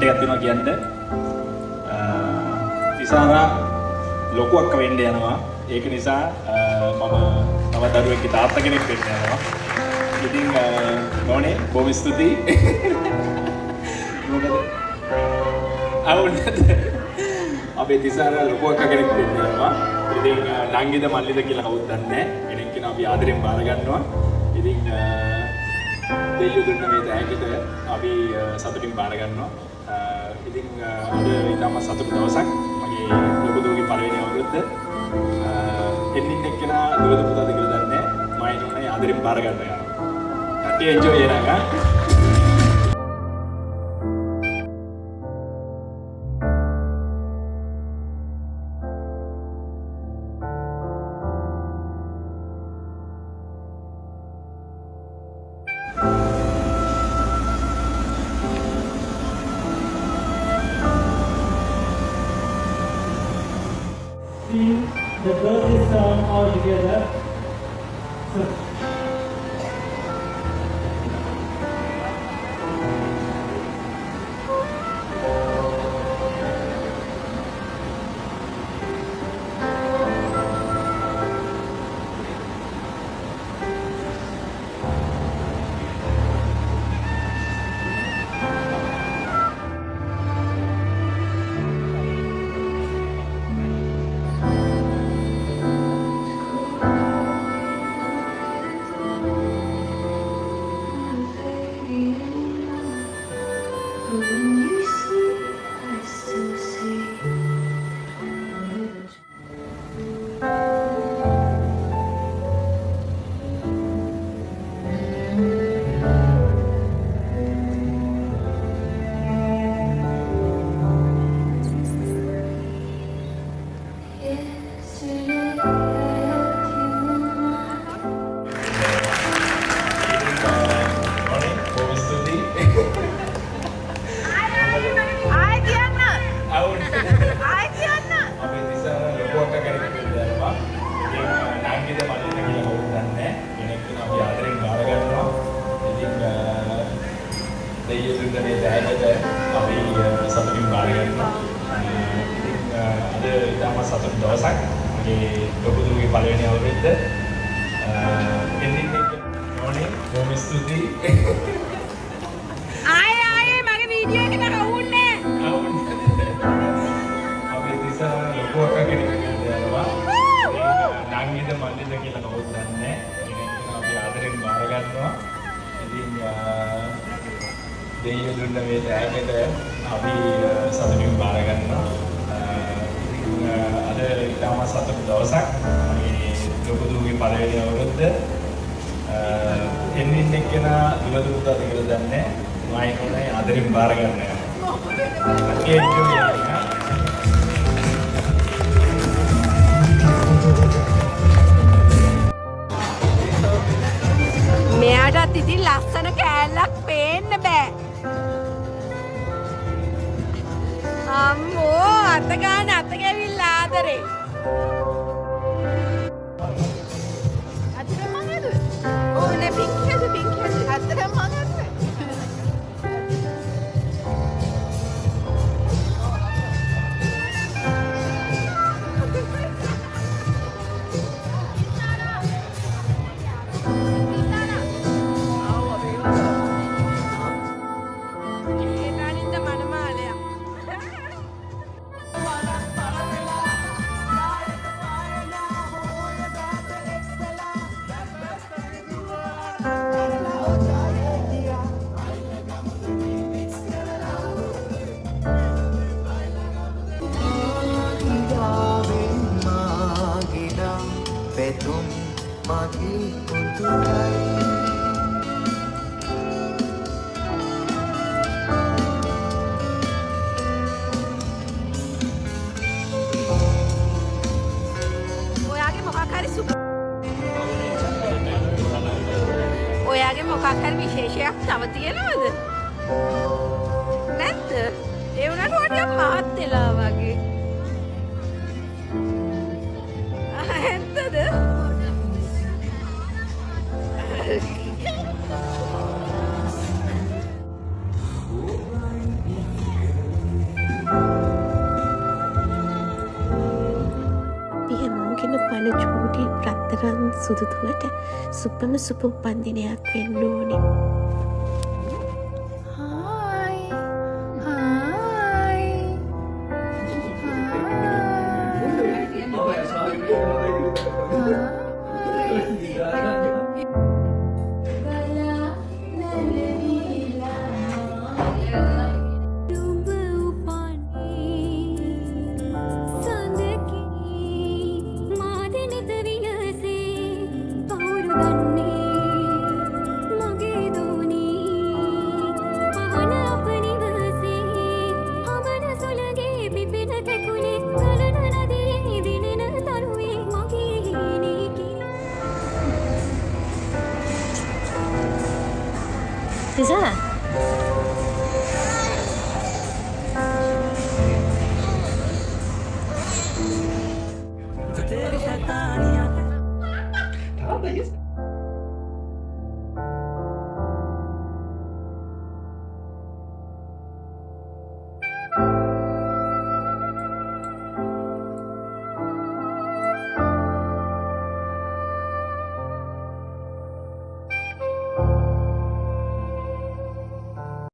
announcement එකක් තියෙනවා කියන්න. තිසාරා ලොකු අක්ක වෙන්න යනවා. ඒක නිසා මම තව දරුවෙක්ගේ තාත්තා කෙනෙක් වෙන්න යනවා. ඉතින් නෝනේ බොහොම ස්තුතියි. මොකද අපේ තිසාරා ලොකු අක්ක කෙනෙක් වෙන්න යනවා. ඉතින් නංගිද මල්ලිද කියලා කවුරුත් දන්නේ නැහැ. කෙනෙක් කෙනා අපි ආදරෙන් බාර ගන්නවා. ඉතින් දෙයියෝ දුන්න මේ තෑග්ගට අපි සතුටින් බාර ගන්නවා. ඉතින් අද ඉතාම සතුටු දවසක්. මගේ ලොකු දුවගේ පළවෙනි අවුරුද්ද. එන්නින් එක්කෙනා දුවද පුතාද කියලා දන්නේ නැහැ. මම නෝනේ ආදරෙන් බාර ගන්නවා. කට්ටිය එන්ජොයි කරනවා. Sing the birthday song all together. දෙයියෝ දුන්න මේ තෑග්ගට අපි සතුටින් බාර ගන්නවා. අද ඉතාම සතුටු දවසක්. මගේ ලොකු දුවගේ පළවෙනි අවුරුද්ද. එන්නින් නෝනේ බොහොම ස්තුතියි. ආයේ මගේ වීඩියෝ එකට කවුන්නේ. අපි තිසාරා ලොකු අක්ක කෙනෙක් යනවා. නංගිද මල්ලිද කියලා කවුරුත් දන්නේ නැහැ. ඒක අපි ආදරෙන් බාර ගන්නවා. ඉතින් දෙයියෝ දුන්න මේ තෑග්ගට අපි සතුටින් බාර ගන්නවා. අද ඉතාම සතුටු දවසක්. මගේ ලොකු දුවගේ පළවෙනි අවුරුද්ද. එන්නින් එක්කෙනා දුවද පුතාද කියලා දන්නේ නැහැ. මම නෝනේ ආදරෙන් බාර ගන්නවා. ඒක මෙයාටත් ඉතින් ලස්සන කෑල්ලක් පේන්න බෑ. අම්මෝ අත ගන්න අත ගැවිලා ආදරේ. අතට මං ඇදුවේ. ඕ නේ පිංක් ඇදුවේ අතට මං ඇදුවේ. Petum magi untukai ඔයාගේ මොකක් හරි විශේෂයක් තව තියෙනවද? නැද්ද? ඒ වුණාට ඔයාට මහත් වෙලා වගේ. ඇත්තද? බලන චූටි රත්තරන් සුදුතුවට සුපම සුප උපන්දිනයක් වෙන්න ඕනේ. Hi. Hi. Lisa,